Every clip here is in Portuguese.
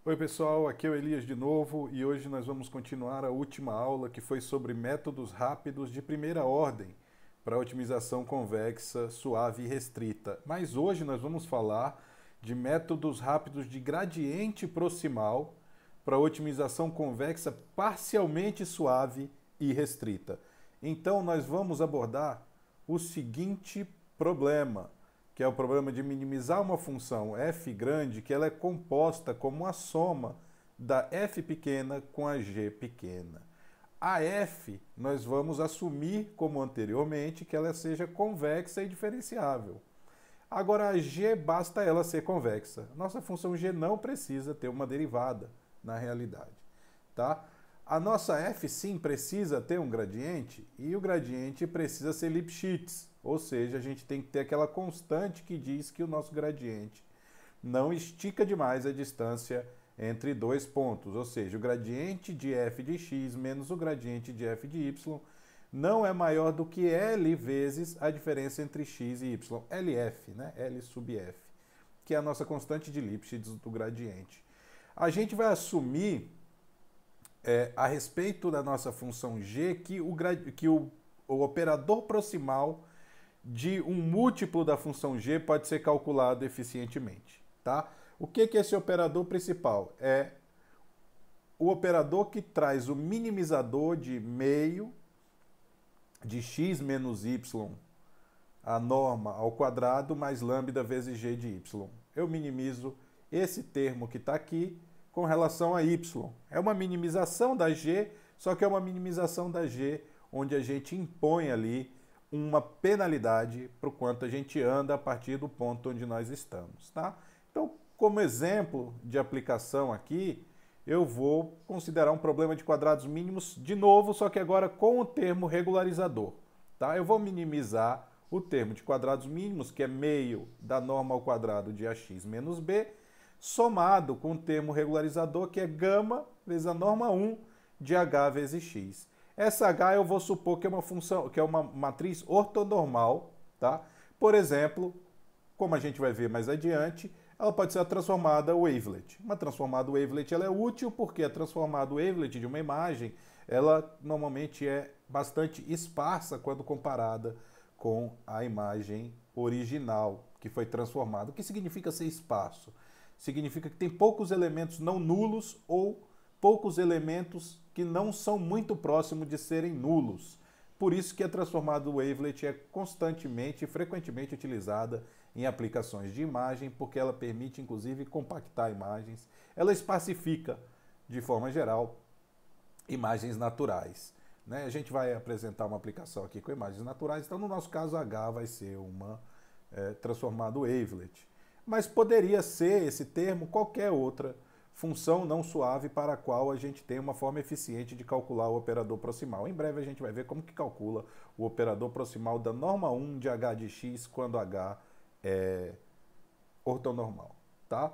Oi pessoal, aqui é o Elias de novo e hoje nós vamos continuar a última aula que foi sobre métodos rápidos de primeira ordem para otimização convexa, suave e restrita. Mas hoje nós vamos falar de métodos rápidos de gradiente proximal para otimização convexa parcialmente suave e restrita. Então nós vamos abordar o seguinte problema, que é o problema de minimizar uma função f grande, que ela é composta como a soma da f pequena com a g pequena. A f, nós vamos assumir, como anteriormente, que ela seja convexa e diferenciável. Agora, a g, basta ela ser convexa. Nossa função g não precisa ter uma derivada, na realidade. Tá? A nossa f, sim, precisa ter um gradiente, e o gradiente precisa ser Lipschitz, ou seja, a gente tem que ter aquela constante que diz que o nosso gradiente não estica demais a distância entre dois pontos, ou seja, o gradiente de f de x menos o gradiente de f de y não é maior do que L vezes a diferença entre x e y, LF, né? L sub f, que é a nossa constante de Lipschitz do gradiente. A gente vai assumir a respeito da nossa função g, que o operador proximal de um múltiplo da função g pode ser calculado eficientemente. Tá? O que é esse operador principal? É o operador que traz o minimizador de meio de x menos y, a norma ao quadrado, mais lambda vezes g de y. Eu minimizo esse termo que está aqui com relação a y. É uma minimização da g, só que é uma minimização da g onde a gente impõe ali uma penalidade para o quanto a gente anda a partir do ponto onde nós estamos. Tá? Então, como exemplo de aplicação aqui, eu vou considerar um problema de quadrados mínimos de novo, só que agora com o termo regularizador. Tá? Eu vou minimizar o termo de quadrados mínimos, que é meio da norma ao quadrado de ax menos b, somado com o termo regularizador, que é gama vezes a norma 1 de h vezes x. Essa h eu vou supor que é uma função, que é uma matriz ortonormal, tá? Por exemplo, como a gente vai ver mais adiante, ela pode ser a transformada wavelet. Uma transformada wavelet ela é útil porque a transformada wavelet de uma imagem, ela normalmente é bastante esparsa quando comparada com a imagem original que foi transformada. O que significa ser esparso? Significa que tem poucos elementos não nulos ou poucos elementos que não são muito próximos de serem nulos. Por isso que a transformada wavelet é constantemente e frequentemente utilizada em aplicações de imagem, porque ela permite, inclusive, compactar imagens. Ela esparsifica, de forma geral, imagens naturais. Né? A gente vai apresentar uma aplicação aqui com imagens naturais, então, no nosso caso, H vai ser uma transformada wavelet. Mas poderia ser esse termo qualquer outra função não suave para a qual a gente tem uma forma eficiente de calcular o operador proximal. Em breve a gente vai ver como que calcula o operador proximal da norma 1 de h de x quando h é ortonormal. Tá?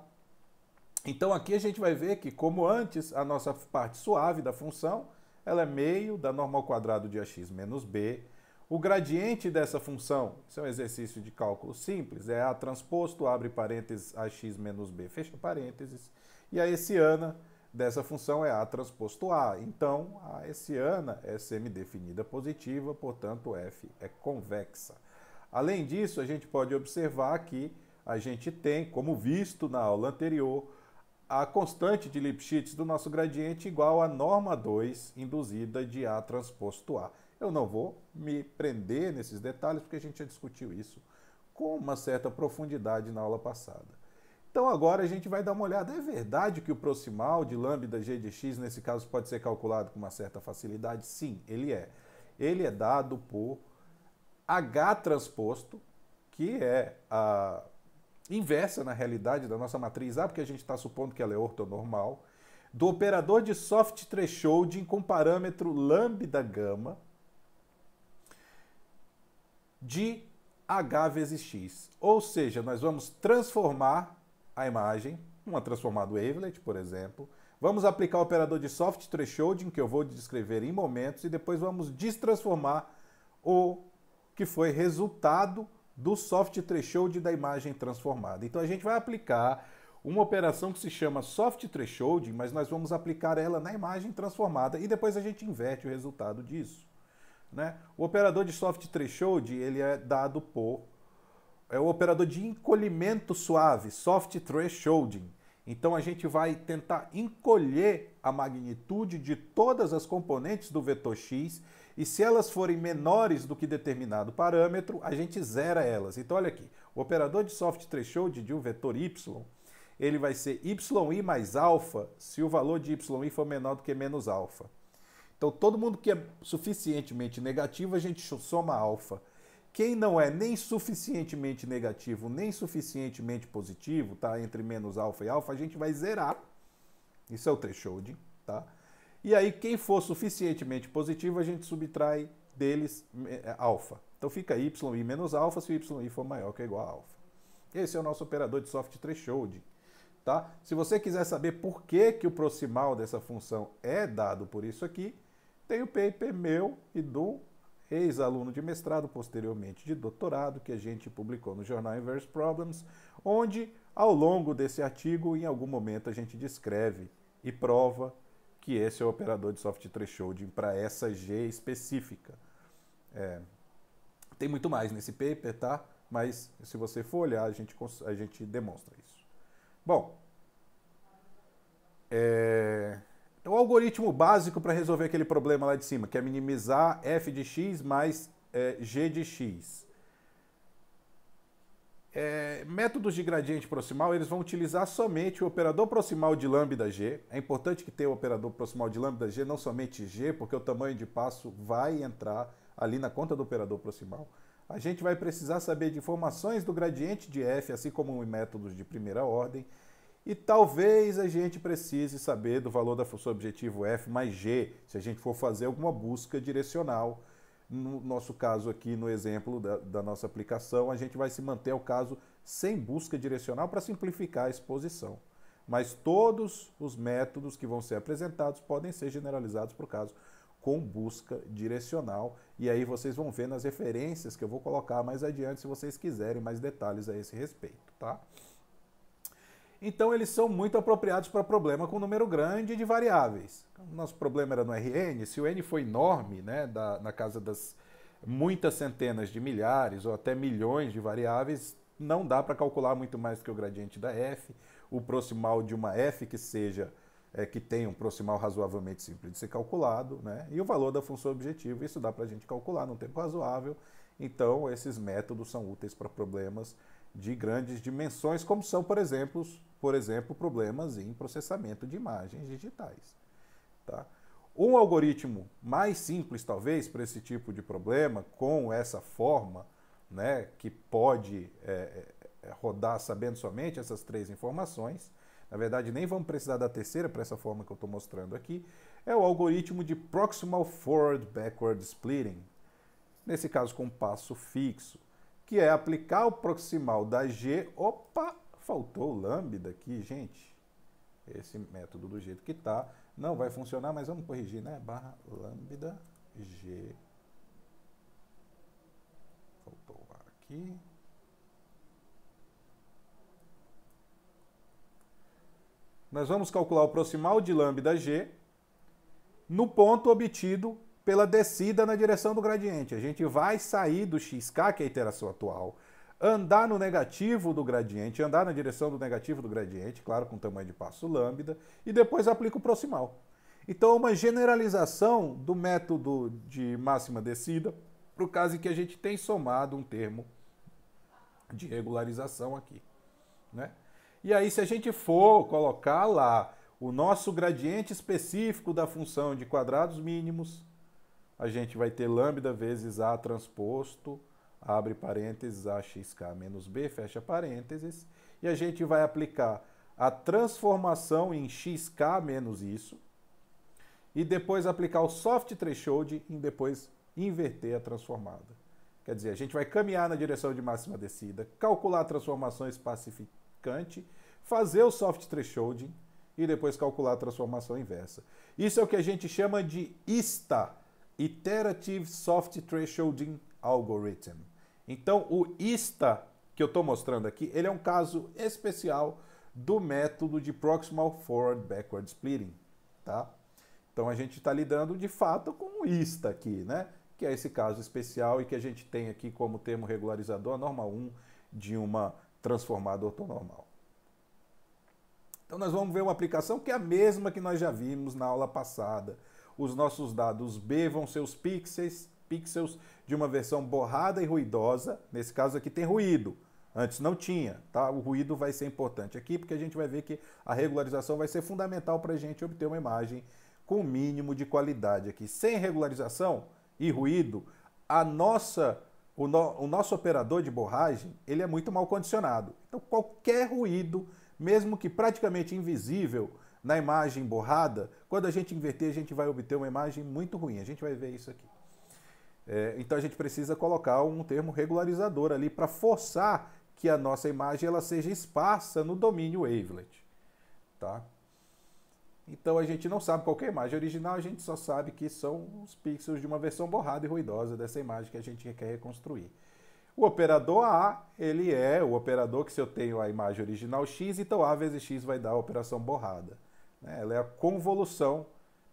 Então aqui a gente vai ver que, como antes, a nossa parte suave da função ela é meio da norma ao quadrado de ax menos b. O gradiente dessa função, isso é um exercício de cálculo simples, é A transposto, abre parênteses, ax menos b, fecha parênteses, e a hessiana dessa função é A transposto A. Então, a hessiana é semidefinida positiva, portanto, f é convexa. Além disso, a gente pode observar que a gente tem, como visto na aula anterior, a constante de Lipschitz do nosso gradiente igual a norma 2 induzida de A transposto A. Eu não vou me prender nesses detalhes, porque a gente já discutiu isso com uma certa profundidade na aula passada. Então agora a gente vai dar uma olhada. É verdade que o proximal de lambda g de x, nesse caso, pode ser calculado com uma certa facilidade? Sim, ele é. Ele é dado por H transposto, que é a inversa, na realidade, da nossa matriz A, porque a gente está supondo que ela é ortonormal, do operador de soft thresholding com parâmetro lambda gama, de h vezes x. Ou seja, nós vamos transformar a imagem, uma transformada wavelet, por exemplo, vamos aplicar o operador de soft thresholding, que eu vou descrever em momentos, e depois vamos destransformar o que foi resultado do soft threshold da imagem transformada. Então a gente vai aplicar uma operação que se chama soft thresholding, mas nós vamos aplicar ela na imagem transformada e depois a gente inverte o resultado disso. Né? O operador de soft threshold ele é dado por o operador de encolhimento suave, soft thresholding. Então a gente vai tentar encolher a magnitude de todas as componentes do vetor x e se elas forem menores do que determinado parâmetro, a gente zera elas. Então olha aqui, o operador de soft threshold de um vetor y, ele vai ser yi mais alfa se o valor de yi for menor do que menos alfa. Então todo mundo que é suficientemente negativo, a gente soma alfa. Quem não é nem suficientemente negativo, nem suficientemente positivo, tá? Entre menos alfa e alfa, a gente vai zerar. Isso é o threshold, tá? E aí, quem for suficientemente positivo, a gente subtrai deles alfa. Então fica yi menos alfa se o yi for maior que ou igual a alfa. Esse é o nosso operador de soft threshold, tá? Se você quiser saber por que o proximal dessa função é dado por isso aqui, tem o paper meu e do ex-aluno de mestrado, posteriormente de doutorado, que a gente publicou no jornal Inverse Problems, onde, ao longo desse artigo, em algum momento, a gente descreve e prova que esse é o operador de soft thresholding para essa G específica. Tem muito mais nesse paper, tá? Mas, se você for olhar, a gente demonstra isso. Bom, o algoritmo básico para resolver aquele problema lá de cima, que é minimizar f de x mais g de x. Métodos de gradiente proximal, eles vão utilizar somente o operador proximal de lambda g. É importante que tenha o operador proximal de lambda g, não somente g, porque o tamanho de passo vai entrar ali na conta do operador proximal. A gente vai precisar saber de informações do gradiente de f, assim como em métodos de primeira ordem. E talvez a gente precise saber do valor da função objetivo f mais g, se a gente for fazer alguma busca direcional. No nosso caso aqui, no exemplo da nossa aplicação, a gente vai se manter ao caso sem busca direcional para simplificar a exposição. Mas todos os métodos que vão ser apresentados podem ser generalizados para o caso com busca direcional. E aí vocês vão ver nas referências que eu vou colocar mais adiante, se vocês quiserem mais detalhes a esse respeito, tá? Então, eles são muito apropriados para problema com número grande de variáveis. O nosso problema era no Rn, se o n for enorme, né, na casa das muitas centenas de milhares ou até milhões de variáveis, não dá para calcular muito mais do que o gradiente da f, o proximal de uma f que seja, que tenha um proximal razoavelmente simples de ser calculado, né, e o valor da função objetivo, isso dá para a gente calcular num tempo razoável. Então, esses métodos são úteis para problemas de grandes dimensões, como são, por exemplo, problemas em processamento de imagens digitais. Tá? Um algoritmo mais simples, talvez, para esse tipo de problema, com essa forma, né, que pode rodar sabendo somente essas três informações, na verdade, nem vamos precisar da terceira para essa forma que eu estou mostrando aqui, é o algoritmo de Proximal Forward Backward Splitting, nesse caso com passo fixo, que é aplicar o proximal da G. Opa, faltou o lambda aqui, gente. Esse método do jeito que está não vai funcionar, mas vamos corrigir, né? Barra lambda G. Faltou aqui. Nós vamos calcular o proximal de lambda G no ponto obtido pela descida na direção do gradiente. A gente vai sair do xk, que é a iteração atual, andar no negativo do gradiente, andar na direção do negativo do gradiente, claro, com tamanho de passo lambda, e depois aplica o proximal. Então, é uma generalização do método de máxima descida para o caso em que a gente tem somado um termo de regularização aqui, né? E aí, se a gente for colocar lá o nosso gradiente específico da função de quadrados mínimos, a gente vai ter lambda vezes A transposto, abre parênteses, AXK menos B, fecha parênteses, e a gente vai aplicar a transformação em XK menos isso, e depois aplicar o soft threshold e depois inverter a transformada. Quer dizer, a gente vai caminhar na direção de máxima descida, calcular a transformação espacificante, fazer o soft threshold e depois calcular a transformação inversa. Isso é o que a gente chama de ISTA, Iterative Soft Thresholding Algorithm. Então, o ISTA que eu estou mostrando aqui, ele é um caso especial do método de Proximal Forward Backward Splitting, tá? Então a gente está lidando de fato com o ISTA aqui, né? Que é esse caso especial e que a gente tem aqui como termo regularizador a norma 1 de uma transformada ortonormal. Então nós vamos ver uma aplicação que é a mesma que nós já vimos na aula passada. Os nossos dados B vão ser os pixels de uma versão borrada e ruidosa. Nesse caso aqui tem ruído. Antes não tinha, tá? O ruído vai ser importante aqui porque a gente vai ver que a regularização vai ser fundamental para a gente obter uma imagem com o mínimo de qualidade aqui. Sem regularização e ruído, o nosso operador de borragem ele é muito mal condicionado. Então qualquer ruído, mesmo que praticamente invisível na imagem borrada, quando a gente inverter a gente vai obter uma imagem muito ruim. A gente vai ver isso aqui. Então a gente precisa colocar um termo regularizador ali para forçar que a nossa imagem ela seja esparsa no domínio wavelet, tá? Então a gente não sabe qual é a imagem original, a gente só sabe que são os pixels de uma versão borrada e ruidosa dessa imagem que a gente quer reconstruir. O operador A, ele é o operador que se eu tenho a imagem original X, então A vezes X vai dar a operação borrada, né? Ela é a convolução,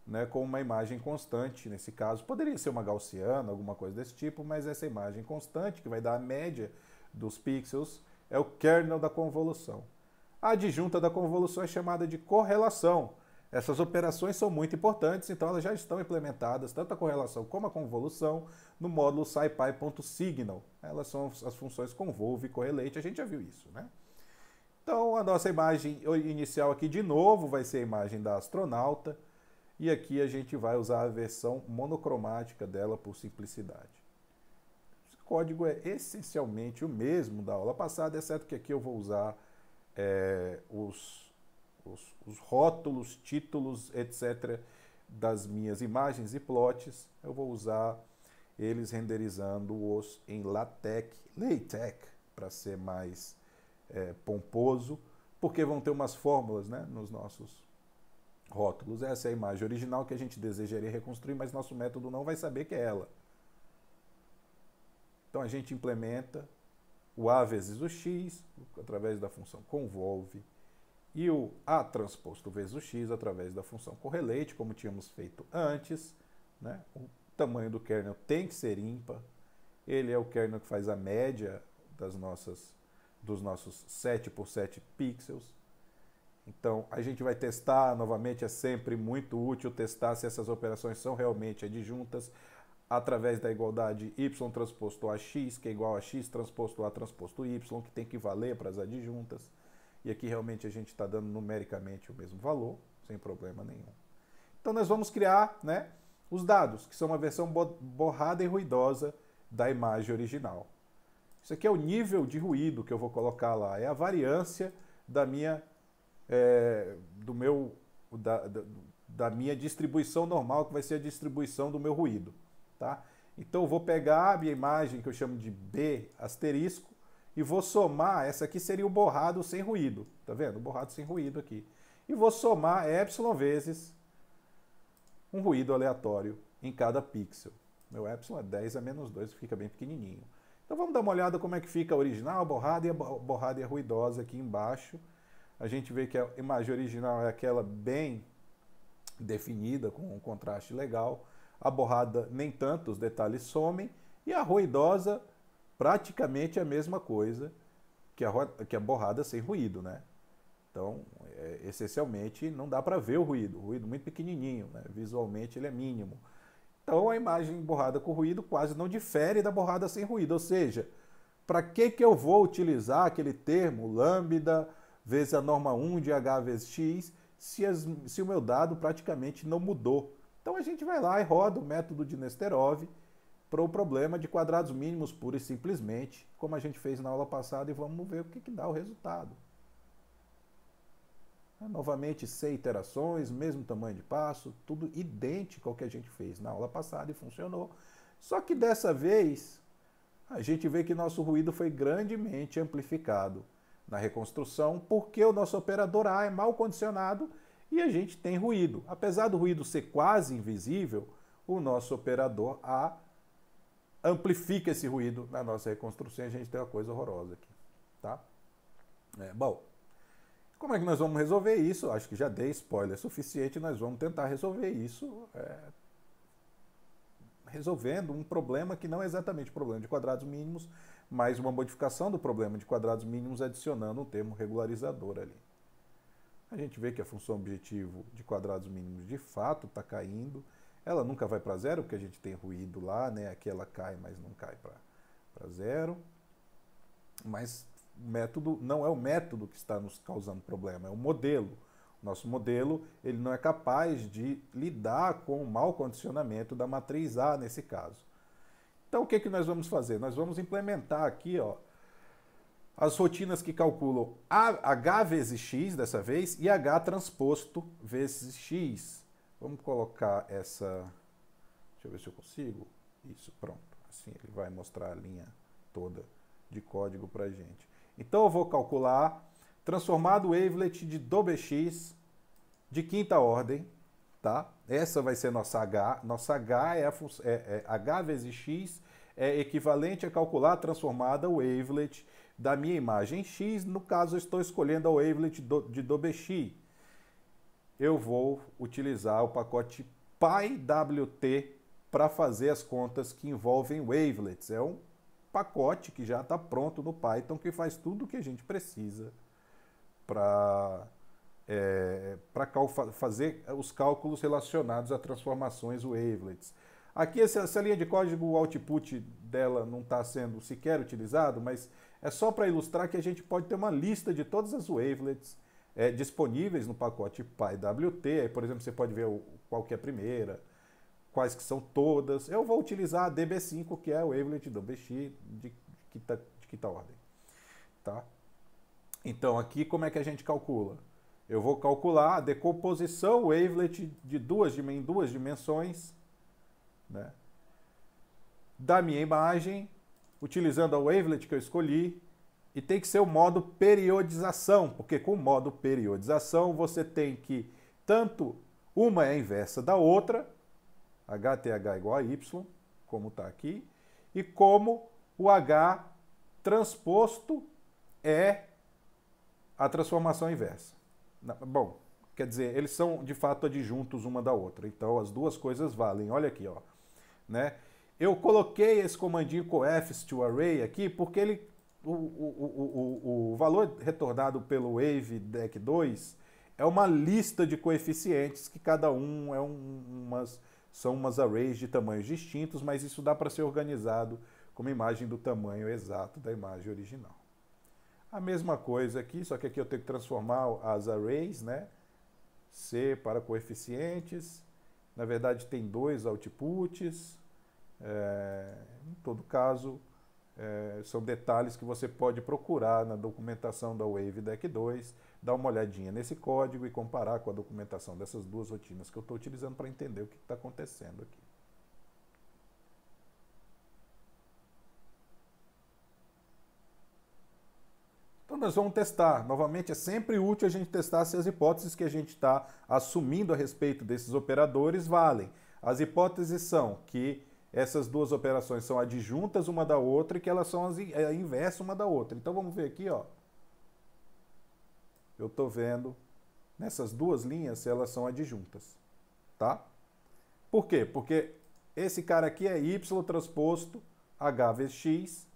né, com uma imagem constante, nesse caso. Poderia ser uma gaussiana, alguma coisa desse tipo, mas essa imagem constante, que vai dar a média dos pixels, é o kernel da convolução. A adjunta da convolução é chamada de correlação. Essas operações são muito importantes, então elas já estão implementadas, tanto a correlação como a convolução, no módulo scipy.signal. Elas são as funções convolve e correlate, a gente já viu isso, né? Então a nossa imagem inicial aqui de novo vai ser a imagem da astronauta, e aqui a gente vai usar a versão monocromática dela por simplicidade. O código é essencialmente o mesmo da aula passada, exceto que aqui eu vou usar os rótulos, títulos, etc. das minhas imagens e plots. Eu vou usar eles renderizando-os em LaTeX, para ser mais pomposo, porque vão ter umas fórmulas, né, nos nossos rótulos. Essa é a imagem original que a gente desejaria reconstruir, mas nosso método não vai saber que é ela. Então a gente implementa o A vezes o X, através da função convolve, e o A transposto vezes o X, através da função correlate, como tínhamos feito antes, né? O tamanho do kernel tem que ser ímpar. Ele é o kernel que faz a média dos nossos 7 por 7 pixels. Então, a gente vai testar, novamente, é sempre muito útil testar se essas operações são realmente adjuntas, através da igualdade y transposto a x, que é igual a x transposto a transposto y, que tem que valer para as adjuntas. E aqui realmente a gente está dando numericamente o mesmo valor, sem problema nenhum. Então nós vamos criar, né, os dados, que são uma versão borrada e ruidosa da imagem original. Isso aqui é o nível de ruído que eu vou colocar lá, é a variância da minha, da minha distribuição normal, que vai ser a distribuição do meu ruído. Tá? Então eu vou pegar a minha imagem, que eu chamo de B asterisco, e vou somar, essa aqui seria o borrado sem ruído, tá vendo? O borrado sem ruído aqui. E vou somar epsilon vezes um ruído aleatório em cada pixel. Meu epsilon é 10 a menos 2, fica bem pequenininho. Então vamos dar uma olhada como é que fica a original, a borrada e a ruidosa aqui embaixo. A gente vê que a imagem original é aquela bem definida, com um contraste legal. A borrada nem tanto, os detalhes somem. E a ruidosa praticamente a mesma coisa que a borrada sem ruído, né? Então, essencialmente, não dá para ver o ruído muito pequenininho, né? Visualmente ele é mínimo. Então, a imagem borrada com ruído quase não difere da borrada sem ruído, ou seja, para que eu vou utilizar aquele termo lambda vezes a norma 1 de H vezes X, se o meu dado praticamente não mudou? Então, a gente vai lá e roda o método de Nesterov para o problema de quadrados mínimos pura e simplesmente, como a gente fez na aula passada, e vamos ver o que dá o resultado. Novamente, 6 iterações, mesmo tamanho de passo, tudo idêntico ao que a gente fez na aula passada e funcionou. Só que dessa vez, a gente vê que nosso ruído foi grandemente amplificado na reconstrução, porque o nosso operador A é mal condicionado e a gente tem ruído. Apesar do ruído ser quase invisível, o nosso operador A amplifica esse ruído na nossa reconstrução e a gente tem uma coisa horrorosa aqui, tá? Bom, Como é que nós vamos resolver isso? Acho que já dei spoiler suficiente, nós vamos tentar resolver isso resolvendo um problema que não é exatamente o problema de quadrados mínimos, mas uma modificação do problema de quadrados mínimos adicionando um termo regularizador ali. A gente vê que a função objetivo de quadrados mínimos de fato está caindo. Ela nunca vai para zero, porque a gente tem ruído lá, né? Aqui ela cai, mas não cai para zero. Mas o método não é o método que está nos causando problema, é o modelo. Nosso modelo ele não é capaz de lidar com o mau condicionamento da matriz A nesse caso. Então o que nós vamos fazer? Nós vamos implementar aqui as rotinas que calculam H vezes X dessa vez e H transposto vezes X. Vamos colocar essa... Deixa eu ver se eu consigo. Isso, pronto. Assim ele vai mostrar a linha toda de código para a gente. Então eu vou calcular transformado wavelet de DobX de quinta ordem, tá? Essa vai ser nossa H. Nossa H H vezes X é equivalente a calcular a transformada wavelet da minha imagem X. No caso, eu estou escolhendo a wavelet de DobX. Eu vou utilizar o pacote PyWT para fazer as contas que envolvem wavelets. É um pacote que já está pronto no Python, que faz tudo o que a gente precisa para fazer os cálculos relacionados a transformações wavelets. Aqui essa linha de código, o output dela não está sendo sequer utilizado, mas é só para ilustrar que a gente pode ter uma lista de todas as wavelets disponíveis no pacote PyWT. Aí, por exemplo, você pode ver qual que é a primeira, quais que são todas. Eu vou utilizar a DB5, que é a wavelet do BX de quinta ordem. Tá? Então, aqui como é que a gente calcula? Eu vou calcular a decomposição wavelet em duas dimensões, né, da minha imagem, utilizando a wavelet que eu escolhi, e tem que ser o modo periodização, porque com o modo periodização você tem que, tanto uma é a inversa da outra, HTH igual a Y, como está aqui, e como o H transposto é a transformação inversa. Bom, quer dizer, eles são de fato adjuntos uma da outra, então as duas coisas valem. Olha aqui, né? Eu coloquei esse comandinho coeffs to array aqui porque o valor retornado pelo waveDEC2 é uma lista de coeficientes que cada um são umas arrays de tamanhos distintos, mas isso dá para ser organizado como imagem do tamanho exato da imagem original. A mesma coisa aqui, só que aqui eu tenho que transformar as arrays, né? C para coeficientes. Na verdade, tem dois outputs. Em todo caso, são detalhes que você pode procurar na documentação da waveDEC2, dar uma olhadinha nesse código e comparar com a documentação dessas duas rotinas que eu estou utilizando para entender o que está acontecendo aqui. Então nós vamos testar. Novamente, é sempre útil a gente testar se as hipóteses que a gente está assumindo a respeito desses operadores valem. As hipóteses são que essas duas operações são adjuntas uma da outra e que elas são a inversa uma da outra. Então vamos ver aqui, eu estou vendo nessas duas linhas se elas são adjuntas, tá? Por quê? Porque esse cara aqui é Y transposto H vezes X.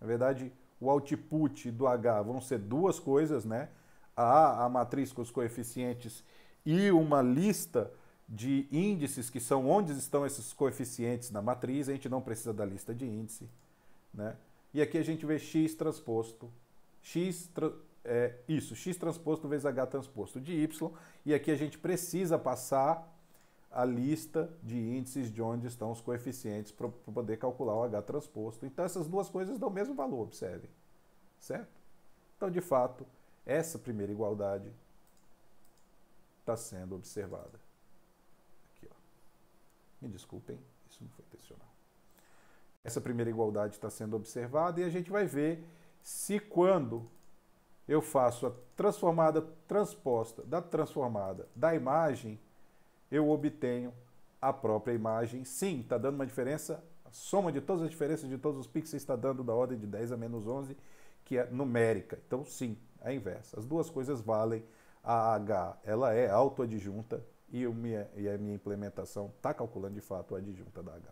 Na verdade, o output do H vão ser duas coisas, né? A matriz com os coeficientes e uma lista de índices que são onde estão esses coeficientes na matriz. A gente não precisa da lista de índice, né? E aqui a gente vê X transposto, X transposto vezes H transposto de Y. E aqui a gente precisa passar a lista de índices de onde estão os coeficientes para poder calcular o H transposto. Então essas duas coisas dão o mesmo valor, observem. Certo? Então, de fato, essa primeira igualdade está sendo observada. Aqui, Me desculpem, isso não foi intencional. Essa primeira igualdade está sendo observada e a gente vai ver se quando eu faço a transformada transposta da transformada da imagem, eu obtenho a própria imagem. Sim, está dando uma diferença, a soma de todas as diferenças de todos os pixels está dando da ordem de 10 a menos 11, que é numérica. Então, sim, a inversa. As duas coisas valem. A H, ela é autoadjunta e a minha implementação está calculando de fato a adjunta da H.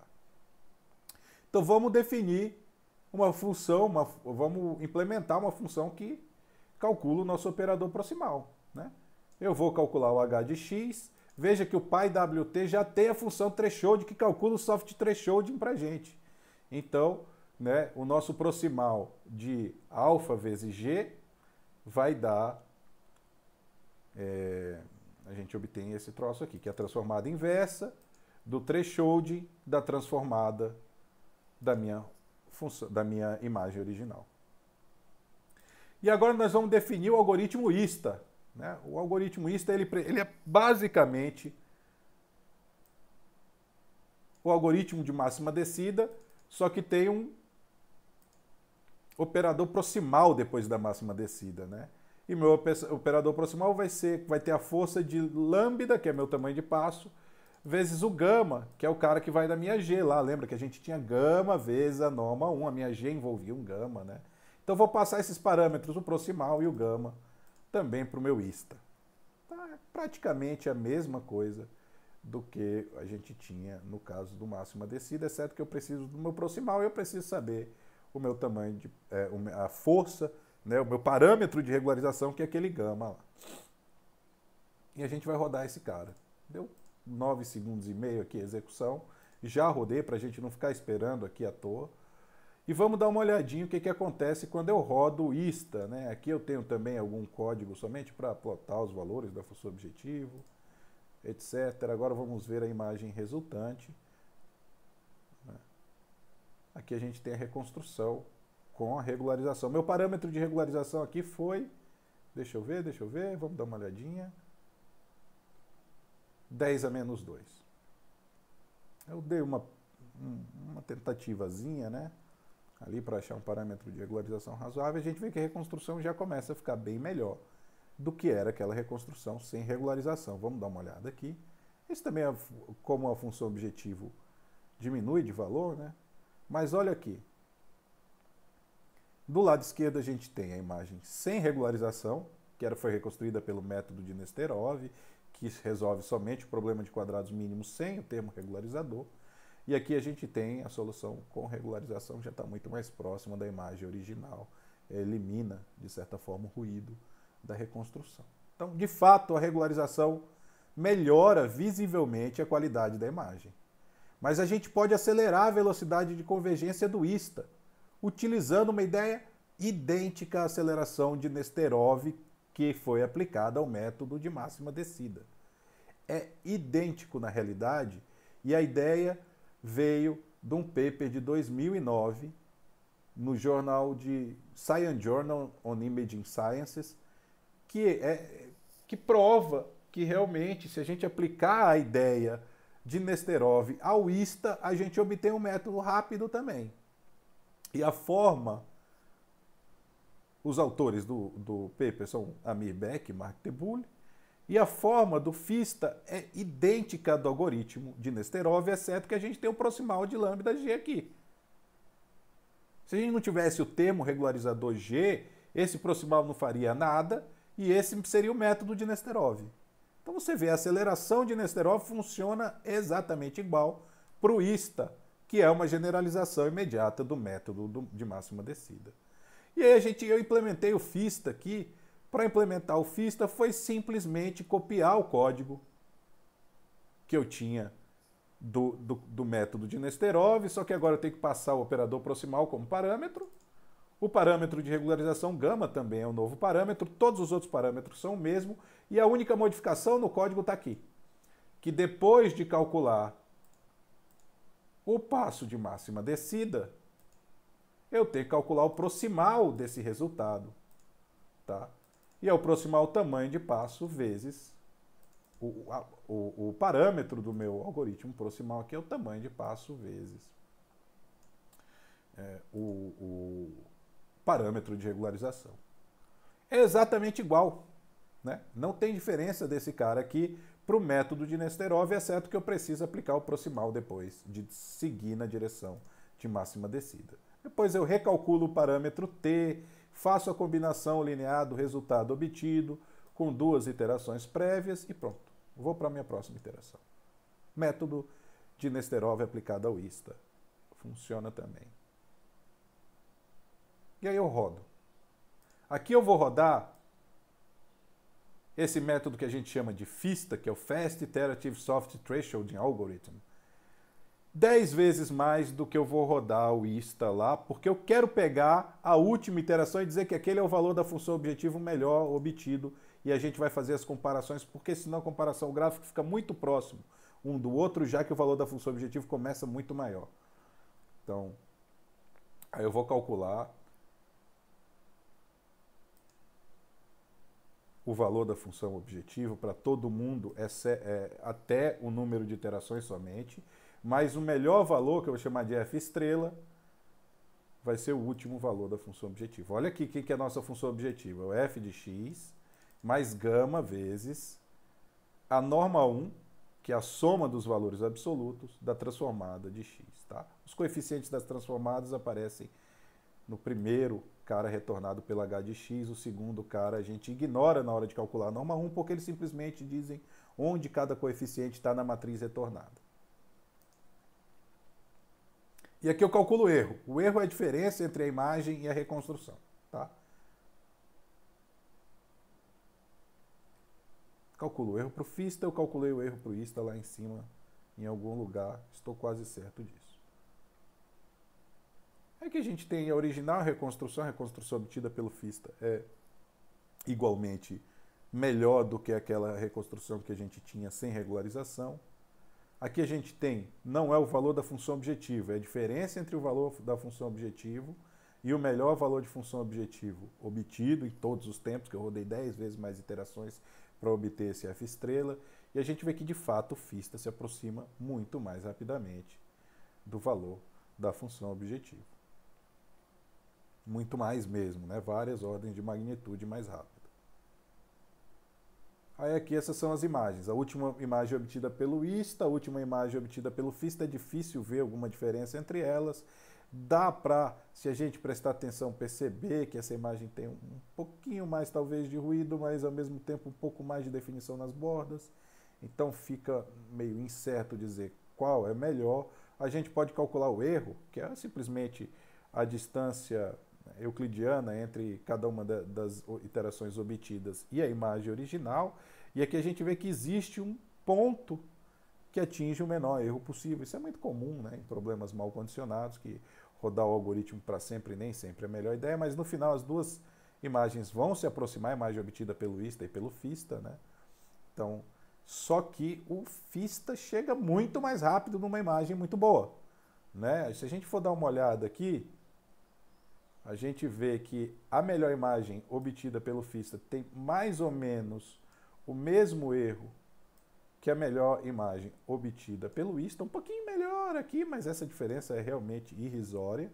Então vamos definir uma função, vamos implementar uma função que calcula o nosso operador proximal, né? Eu vou calcular o H de x, veja que o PyWT já tem a função threshold que calcula o soft thresholding para a gente. Então, né, o nosso proximal de alfa vezes g vai dar, a gente obtém esse troço aqui, que é a transformada inversa do threshold da transformada da minha imagem original. E agora nós vamos definir o algoritmo ISTA. Né? O algoritmo ISTA ele é basicamente o algoritmo de máxima descida, só que tem um operador proximal depois da máxima descida, né? E meu operador proximal vai ter a força de lambda, que é meu tamanho de passo, vezes o gama, que é o cara que vai da minha G lá. Lembra que a gente tinha gama vezes a norma 1, a minha G envolvia um gama, né? Então vou passar esses parâmetros, o proximal e o gama, também para o meu ISTA. Tá? É praticamente a mesma coisa do que a gente tinha no caso do máxima descida, exceto que eu preciso do meu proximal e eu preciso saber o meu tamanho, a força, né, o meu parâmetro de regularização, que é aquele gama lá. E a gente vai rodar esse cara. Deu 9 segundos e meio aqui a execução. Já rodei para a gente não ficar esperando aqui à toa. E vamos dar uma olhadinha o que acontece quando eu rodo o ISTA, né? Aqui eu tenho também algum código somente para plotar os valores da função objetivo, etc. Agora vamos ver a imagem resultante. Aqui a gente tem a reconstrução com a regularização. Meu parâmetro de regularização aqui foi, deixa eu ver, vamos dar uma olhadinha, 10 a menos 2. Eu dei uma tentativazinha, né, ali para achar um parâmetro de regularização razoável. A gente vê que a reconstrução já começa a ficar bem melhor do que era aquela reconstrução sem regularização. Vamos dar uma olhada aqui. Isso também é como a função objetivo diminui de valor, né? Mas olha aqui. Do lado esquerdo a gente tem a imagem sem regularização, que foi reconstruída pelo método de Nesterov, que resolve somente o problema de quadrados mínimos sem o termo regularizador. E aqui a gente tem a solução com regularização, já está muito mais próxima da imagem original. Elimina, de certa forma, o ruído da reconstrução. Então, de fato, a regularização melhora visivelmente a qualidade da imagem. Mas a gente pode acelerar a velocidade de convergência do ISTA, utilizando uma ideia idêntica à aceleração de Nesterov que foi aplicada ao método de máxima descida. É idêntico na realidade e a ideia veio de um paper de 2009 no jornal de Science Journal on Imaging Sciences, que prova que realmente, se a gente aplicar a ideia de Nesterov ao ISTA, a gente obtém um método rápido também. E a forma, os autores do paper são Amir Beck e Mark Tebul, e a forma do FISTA é idêntica do algoritmo de Nesterov, exceto que a gente tem o proximal de lambda G aqui. Se a gente não tivesse o termo regularizador G, esse proximal não faria nada, e esse seria o método de Nesterov. Então você vê, a aceleração de Nesterov funciona exatamente igual para o ISTA, que é uma generalização imediata do método de máxima descida. E aí eu implementei o FISTA aqui. Para implementar o FISTA foi simplesmente copiar o código que eu tinha do método de Nesterov, só que agora eu tenho que passar o operador proximal como parâmetro. O parâmetro de regularização gama também é um novo parâmetro, todos os outros parâmetros são o mesmo, e a única modificação no código está aqui, que depois de calcular o passo de máxima descida, eu tenho que calcular o proximal desse resultado, tá? E é o proximal tamanho de passo vezes o parâmetro do meu algoritmo proximal aqui é o tamanho de passo vezes o parâmetro de regularização. É exatamente igual, né? Não tem diferença desse cara aqui para o método de Nesterov, exceto que eu preciso aplicar o proximal depois de seguir na direção de máxima descida. Depois eu recalculo o parâmetro t, faço a combinação linear do resultado obtido com duas iterações prévias e pronto. Vou para a minha próxima iteração. Método de Nesterov aplicado ao ISTA. Funciona também. E aí eu rodo. Aqui eu vou rodar esse método que a gente chama de FISTA, que é o Fast Iterative Soft Thresholding Algorithm, 10 vezes mais do que eu vou rodar o ISTA lá, porque eu quero pegar a última iteração e dizer que aquele é o valor da função objetivo melhor obtido, e a gente vai fazer as comparações, porque senão a comparação gráfica fica muito próximo um do outro, já que o valor da função objetivo começa muito maior. Então, aí eu vou calcular o valor da função objetivo para todo mundo até o número de iterações somente, mas o melhor valor, que eu vou chamar de f estrela, vai ser o último valor da função objetiva. Olha aqui o que é a nossa função objetiva. É o f de x mais gama vezes a norma 1, que é a soma dos valores absolutos da transformada de x. Tá? Os coeficientes das transformadas aparecem no primeiro cara retornado pela h de x, o segundo cara a gente ignora na hora de calcular a norma 1, porque eles simplesmente dizem onde cada coeficiente está na matriz retornada. E aqui eu calculo o erro. O erro é a diferença entre a imagem e a reconstrução. Tá? Calculo o erro para o FISTA, eu calculei o erro para o ISTA lá em cima, em algum lugar, estou quase certo disso. Aí que a gente tem a original a reconstrução obtida pelo FISTA é igualmente melhor do que aquela reconstrução que a gente tinha sem regularização. Aqui a gente tem, não é o valor da função objetivo, é a diferença entre o valor da função objetivo e o melhor valor de função objetivo obtido em todos os tempos, que eu rodei 10 vezes mais iterações para obter esse f estrela, e a gente vê que de fato o FISTA se aproxima muito mais rapidamente do valor da função objetivo. Muito mais mesmo, né? Várias ordens de magnitude mais rápido. Aí aqui essas são as imagens. A última imagem obtida pelo ISTA, a última imagem obtida pelo FISTA, é difícil ver alguma diferença entre elas. Dá para, se a gente prestar atenção, perceber que essa imagem tem um pouquinho mais talvez de ruído, mas ao mesmo tempo um pouco mais de definição nas bordas. Então fica meio incerto dizer qual é melhor. A gente pode calcular o erro, que é simplesmente a distância euclidiana entre cada uma das iterações obtidas e a imagem original, e aqui a gente vê que existe um ponto que atinge o menor erro possível. Isso é muito comum, né, em problemas mal condicionados, que rodar o algoritmo para sempre nem sempre é a melhor ideia, mas no final as duas imagens vão se aproximar, a imagem obtida pelo ISTA e pelo FISTA, né? Então, só que o FISTA chega muito mais rápido numa imagem muito boa, né? Se a gente for dar uma olhada aqui, a gente vê que a melhor imagem obtida pelo FISTA tem mais ou menos o mesmo erro que a melhor imagem obtida pelo ISTA, um pouquinho melhor aqui, mas essa diferença é realmente irrisória,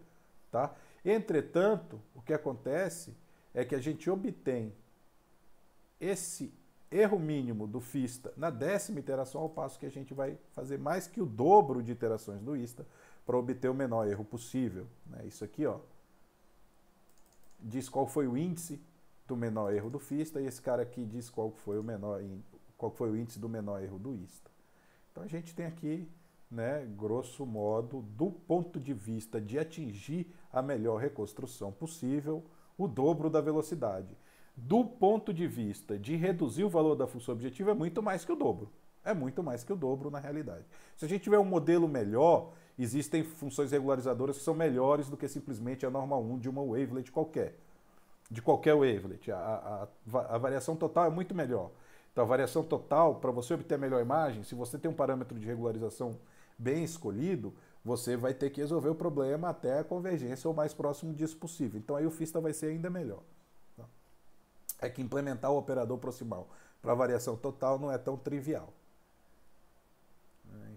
tá? Entretanto, o que acontece é que a gente obtém esse erro mínimo do FISTA na 10ª iteração, ao passo que a gente vai fazer mais que o dobro de iterações do ISTA para obter o menor erro possível, né? Isso aqui, ó, diz qual foi o índice do menor erro do FISTA, e esse cara aqui diz qual foi o índice do menor erro do ISTA. Então a gente tem aqui, né, grosso modo, do ponto de vista de atingir a melhor reconstrução possível, o dobro da velocidade. Do ponto de vista de reduzir o valor da função objetiva, é muito mais que o dobro. É muito mais que o dobro na realidade. Se a gente tiver um modelo melhor, existem funções regularizadoras que são melhores do que simplesmente a norma 1 de uma wavelet qualquer. De qualquer wavelet. A variação total é muito melhor. Então, a variação total, para você obter a melhor imagem, se você tem um parâmetro de regularização bem escolhido, você vai ter que resolver o problema até a convergência o mais próximo disso possível. Então, aí o FISTA vai ser ainda melhor. É que implementar o operador proximal para a variação total não é tão trivial.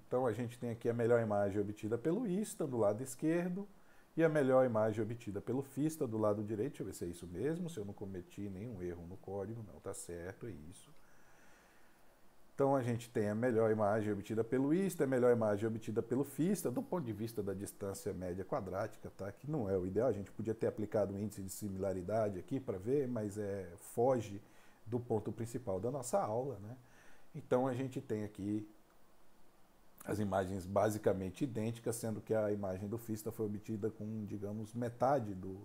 Então, a gente tem aqui a melhor imagem obtida pelo ISTA, do lado esquerdo, e a melhor imagem obtida pelo FISTA, do lado direito. Deixa eu ver se é isso mesmo, se eu não cometi nenhum erro no código. Não, está certo, é isso. Então a gente tem a melhor imagem obtida pelo ISTA, a melhor imagem obtida pelo FISTA, do ponto de vista da distância média quadrática, tá? Que não é o ideal, a gente podia ter aplicado um índice de similaridade aqui para ver, mas foge do ponto principal da nossa aula, né? Então a gente tem aqui as imagens basicamente idênticas, sendo que a imagem do FISTA foi obtida com, digamos, metade do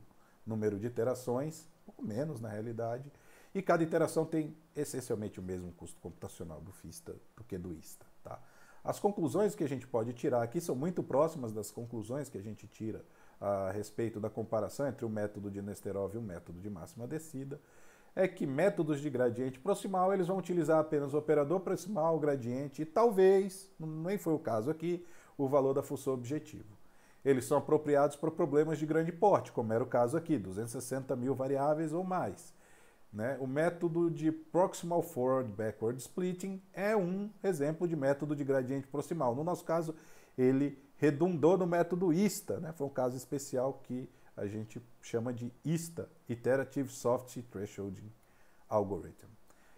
número de iterações, um pouco menos na realidade, e cada iteração tem essencialmente o mesmo custo computacional do FISTA do que do ISTA. Tá? As conclusões que a gente pode tirar aqui são muito próximas das conclusões que a gente tira a respeito da comparação entre o método de Nesterov e o método de máxima descida. É que métodos de gradiente proximal eles vão utilizar apenas o operador proximal, o gradiente e talvez, nem foi o caso aqui, o valor da função objetivo. Eles são apropriados para problemas de grande porte, como era o caso aqui, 260 mil variáveis ou mais. Né? O método de Proximal Forward Backward Splitting é um exemplo de método de gradiente proximal. No nosso caso, ele redundou no método ISTA, né? Foi um caso especial que a gente chama de ISTA, Iterative Soft Thresholding Algorithm.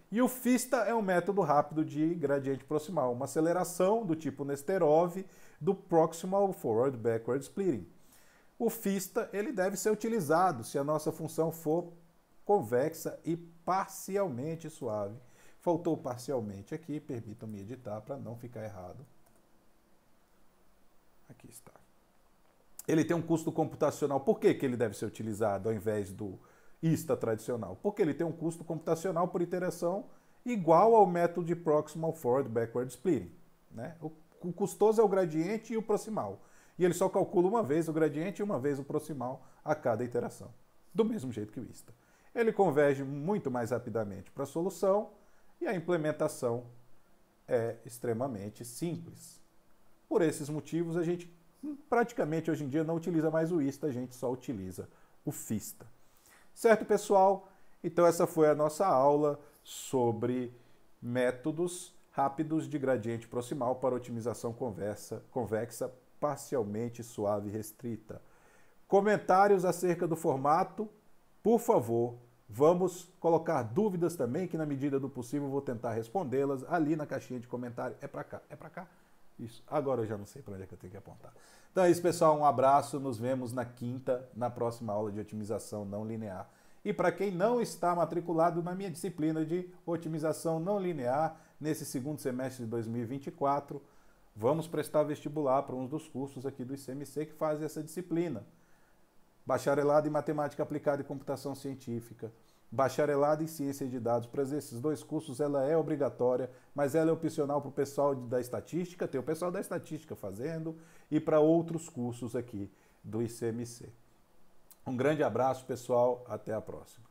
E o FISTA é um método rápido de gradiente proximal, uma aceleração do tipo Nesterov do Proximal Forward Backward Splitting. O FISTA ele deve ser utilizado se a nossa função for convexa e parcialmente suave. Faltou parcialmente aqui, permitam-me editar para não ficar errado. Aqui está. Ele tem um custo computacional. Por que ele deve ser utilizado ao invés do ISTA tradicional? Porque ele tem um custo computacional por iteração igual ao método de Proximal Forward Backward Splitting. Né? O custoso é o gradiente e o proximal. E ele só calcula uma vez o gradiente e uma vez o proximal a cada iteração. Do mesmo jeito que o ISTA. Ele converge muito mais rapidamente para a solução e a implementação é extremamente simples. Por esses motivos, a gente praticamente hoje em dia não utiliza mais o ISTA, a gente só utiliza o FISTA. Certo, pessoal? Então essa foi a nossa aula sobre métodos rápidos de gradiente proximal para otimização convexa parcialmente suave e restrita. Comentários acerca do formato, por favor, vamos colocar dúvidas também, que na medida do possível vou tentar respondê-las ali na caixinha de comentário. É para cá? É para cá? Isso. Agora eu já não sei para onde é que eu tenho que apontar. Então é isso, pessoal. Um abraço. Nos vemos na quinta, na próxima aula de otimização não linear. E para quem não está matriculado na minha disciplina de otimização não linear, nesse segundo semestre de 2024, vamos prestar vestibular para um dos cursos aqui do ICMC que fazem essa disciplina. Bacharelado em Matemática Aplicada e Computação Científica, bacharelado em Ciência de Dados. Para esses dois cursos ela é obrigatória, mas ela é opcional para o pessoal da Estatística, tem o pessoal da Estatística fazendo, e para outros cursos aqui do ICMC. Um grande abraço, pessoal, até a próxima.